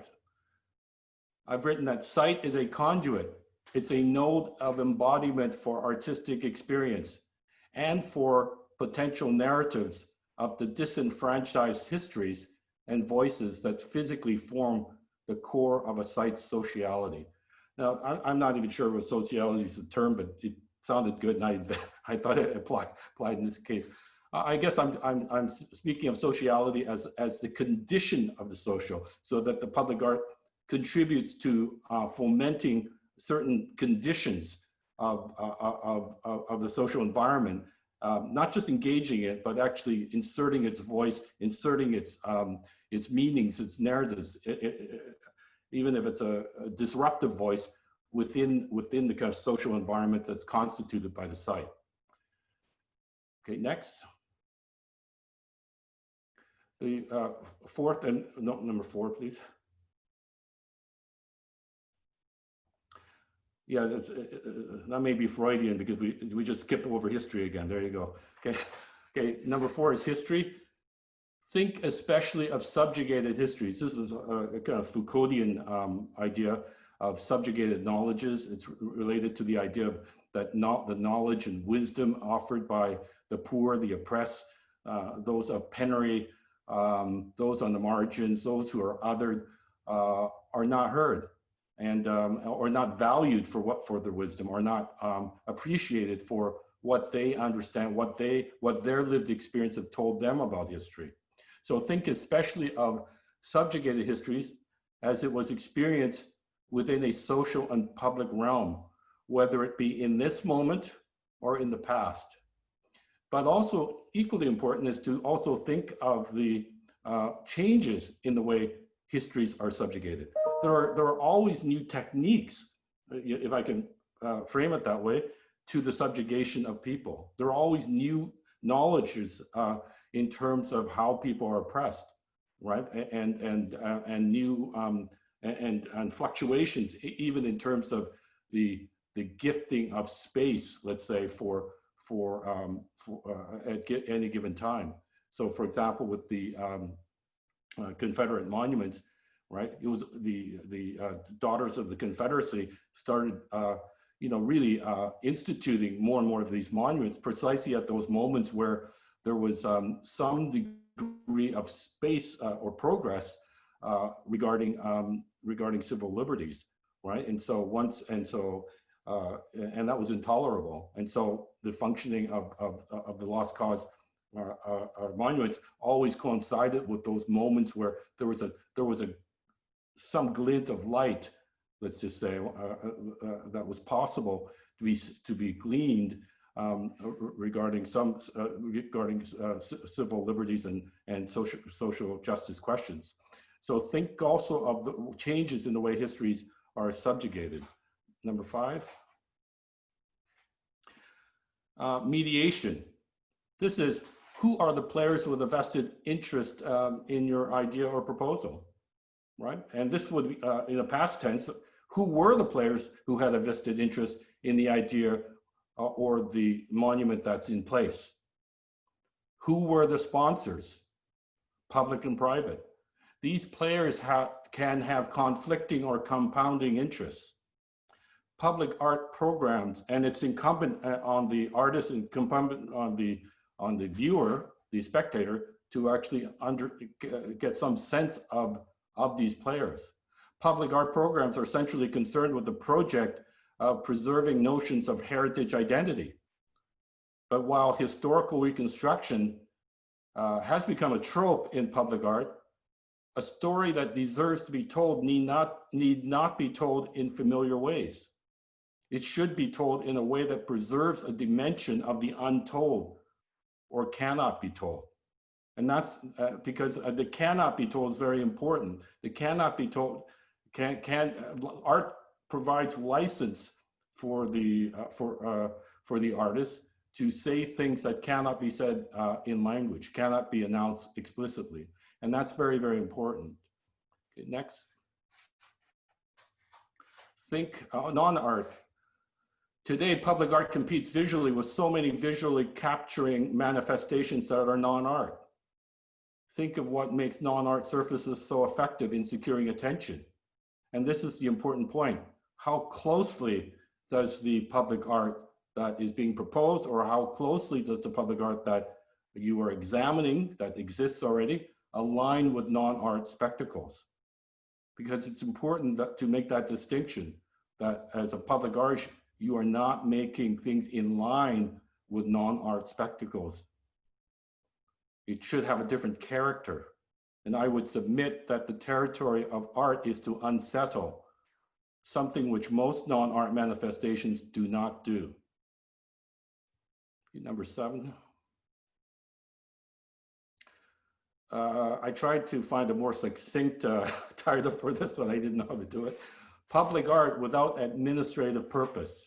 I've written that site is a conduit. It's a node of embodiment for artistic experience and for potential narratives of the disenfranchised histories and voices that physically form the core of a site's sociality. Now, I'm not even sure what sociality is a term, but it sounded good, and I thought it applied in this case. I guess I'm speaking of sociality as the condition of the social, so that the public art contributes to fomenting certain conditions of the social environment, not just engaging it, but actually inserting its voice, inserting its its meanings, its narratives, even if it's a disruptive voice within the kind of social environment that's constituted by the site. Okay, next. The fourth and no, number 4, please. Yeah, that may be Freudian because we just skipped over history again. There you go. Okay, okay. Number 4 is history. Think especially of subjugated histories. This is a kind of Foucauldian idea of subjugated knowledges. It's related to the idea of that the knowledge and wisdom offered by the poor, the oppressed, those of penury, those on the margins, those who are othered, are not heard and or not valued for their wisdom, or not appreciated for what they understand, what their lived experience have told them about history. So think especially of subjugated histories as it was experienced within a social and public realm, whether it be in this moment or in the past. But also equally important is to also think of the changes in the way histories are subjugated. There are always new techniques, if I can frame it that way, to the subjugation of people. There are always new knowledges in terms of how people are oppressed, right? And new and fluctuations, even in terms of the gifting of space, let's say, at any given time. So, for example, with the Confederate monuments, right? It was the Daughters of the Confederacy started, really instituting more and more of these monuments precisely at those moments where there was some degree of space or progress regarding civil liberties, right? And so and that was intolerable. And so the functioning of the lost cause monuments always coincided with those moments where there was some glint of light, let's just say, that was possible to be gleaned regarding civil liberties and social justice questions. So think also of the changes in the way histories are subjugated. Number 5, mediation. This is, who are the players with a vested interest in your idea or proposal, right? And this would be, in the past tense, who were the players who had a vested interest in the idea or the monument that's in place? Who were the sponsors, public and private? These players can have conflicting or compounding interests. Public art programs, and it's incumbent on the artist and incumbent on the viewer, the spectator, to actually get some sense of these players. Public art programs are essentially concerned with the project of preserving notions of heritage identity. But while historical reconstruction has become a trope in public art, a story that deserves to be told need not be told in familiar ways. It should be told in a way that preserves a dimension of the untold or cannot be told. And that's because the cannot be told is very important. The cannot be told, art provides license for the artist to say things that cannot be said in language, cannot be announced explicitly. And that's very, very important. Okay, next. Think non-art. Today, public art competes visually with so many visually capturing manifestations that are non-art. Think of what makes non-art surfaces so effective in securing attention. And this is the important point. How closely does the public art that is being proposed, or how closely does the public art that you are examining, that exists already, align with non-art spectacles? Because it's important to make that distinction, that as a public art, you are not making things in line with non-art spectacles. It should have a different character. And I would submit that the territory of art is to unsettle, something which most non-art manifestations do not do. Number 7. I tried to find a more succinct title for this, but I didn't know how to do it. Public art without administrative purpose.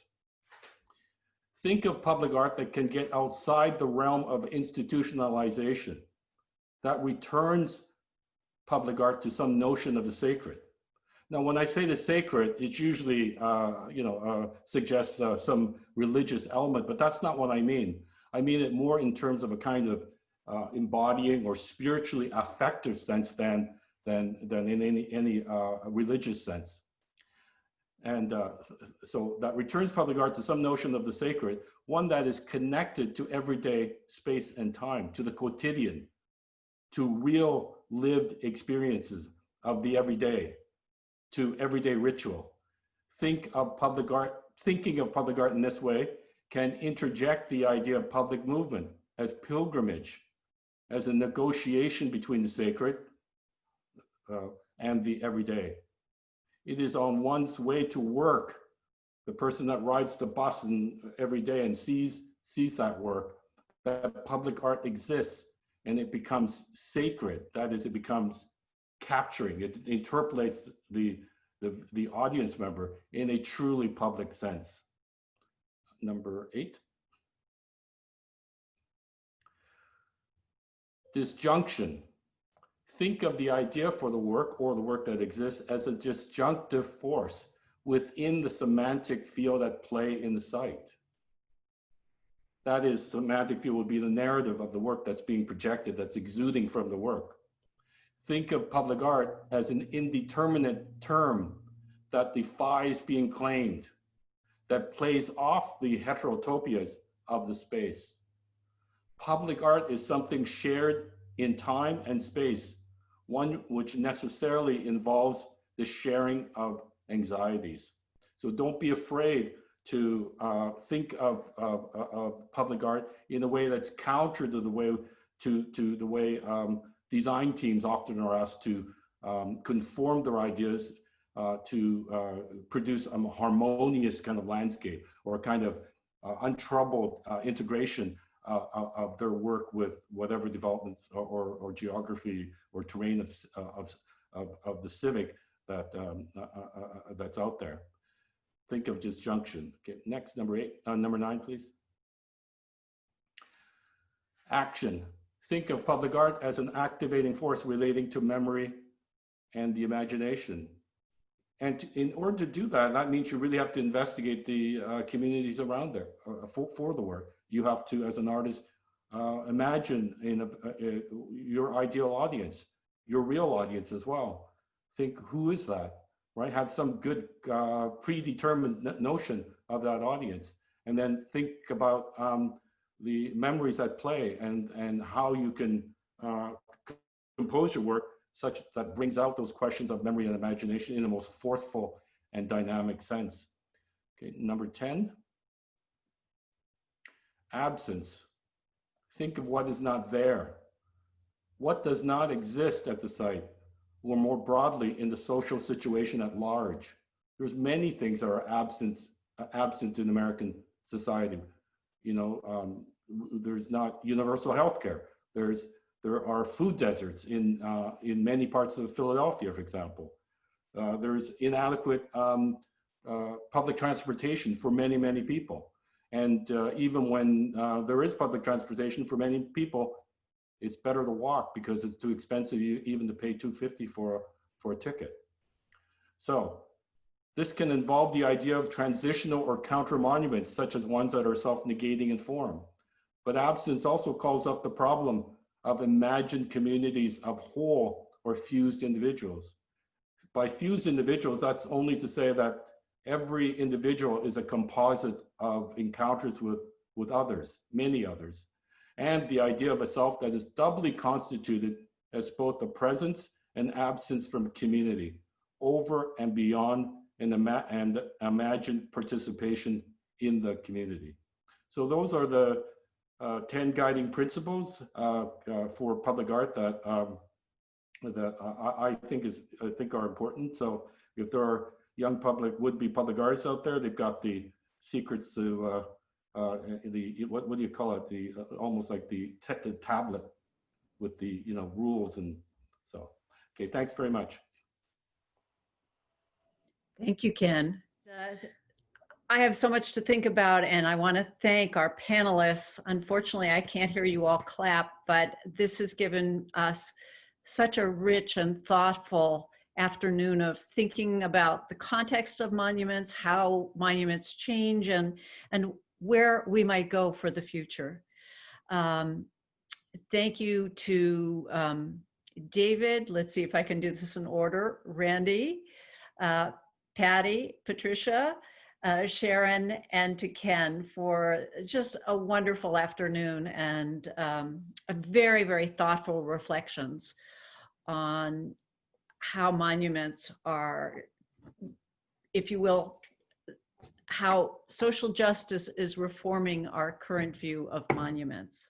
Think of public art that can get outside the realm of institutionalization, that returns public art to some notion of the sacred. Now, when I say the sacred, it usually, suggests some religious element, but that's not what I mean. I mean it more in terms of a kind of embodying or spiritually affective sense than in any religious sense. And so that returns public art to some notion of the sacred, one that is connected to everyday space and time, to the quotidian, to real lived experiences of the everyday, to everyday ritual. Thinking of public art in this way can interject the idea of public movement as pilgrimage, as a negotiation between the sacred and the everyday. It is on one's way to work, the person that rides the bus every day and sees that work, that public art exists and it becomes sacred. That is, it becomes capturing, it interpolates the audience member in a truly public sense. Number 8. Disjunction. Think of the idea for the work or the work that exists as a disjunctive force within the semantic field at play in the site. That is, semantic field would be the narrative of the work that's being projected, that's exuding from the work. Think of public art as an indeterminate term that defies being claimed, that plays off the heterotopias of the space. Public art is something shared in time and space, one which necessarily involves the sharing of anxieties. So don't be afraid to think of public art in a way that's counter to the way design teams often are asked to conform their ideas to produce a harmonious kind of landscape or a kind of untroubled integration of their work with whatever developments or geography or terrain of the civic that's out there. Think of disjunction. Okay, next, number 9, please. Action. Think of public art as an activating force relating to memory and the imagination. And in order to do that, that means you really have to investigate the communities around there for the work. You have to, as an artist, imagine your ideal audience, your real audience as well. Think, who is that, right? Have some good predetermined notion of that audience. And then think about the memories at play and how you can compose your work such that brings out those questions of memory and imagination in the most forceful and dynamic sense. Okay, number 10. Absence. Think of what is not there. What does not exist at the site, or more broadly in the social situation at large. There's many things that are absent in American society. You know, there's not universal health care. There are food deserts in many parts of Philadelphia, for example. There's inadequate public transportation for many, many people. And even when there is public transportation for many people, it's better to walk because it's too expensive even to pay $2.50 for a ticket. So this can involve the idea of transitional or counter monuments, such as ones that are self-negating in form. But absence also calls up the problem of imagined communities of whole or fused individuals. By fused individuals, that's only to say that every individual is a composite of encounters with others, many others, and the idea of a self that is doubly constituted as both a presence and absence from community, over and beyond and imagined participation in the community. So those are the 10 guiding principles for public art that I think are important. So if there are young would-be public artists out there, they've got the secrets to what do you call it? Almost like the tablet with the, you know, rules. And so, okay, thanks very much. Thank you, Ken. I have so much to think about, and I want to thank our panelists. Unfortunately, I can't hear you all clap, but this has given us such a rich and thoughtful afternoon of thinking about the context of monuments, how monuments change, and where we might go for the future. Thank you to David. Let's see if I can do this in order. Randy, Patty, Patricia, Sharon, and to Ken for just a wonderful afternoon and a very, very thoughtful reflections on how monuments are, if you will, how social justice is reforming our current view of monuments.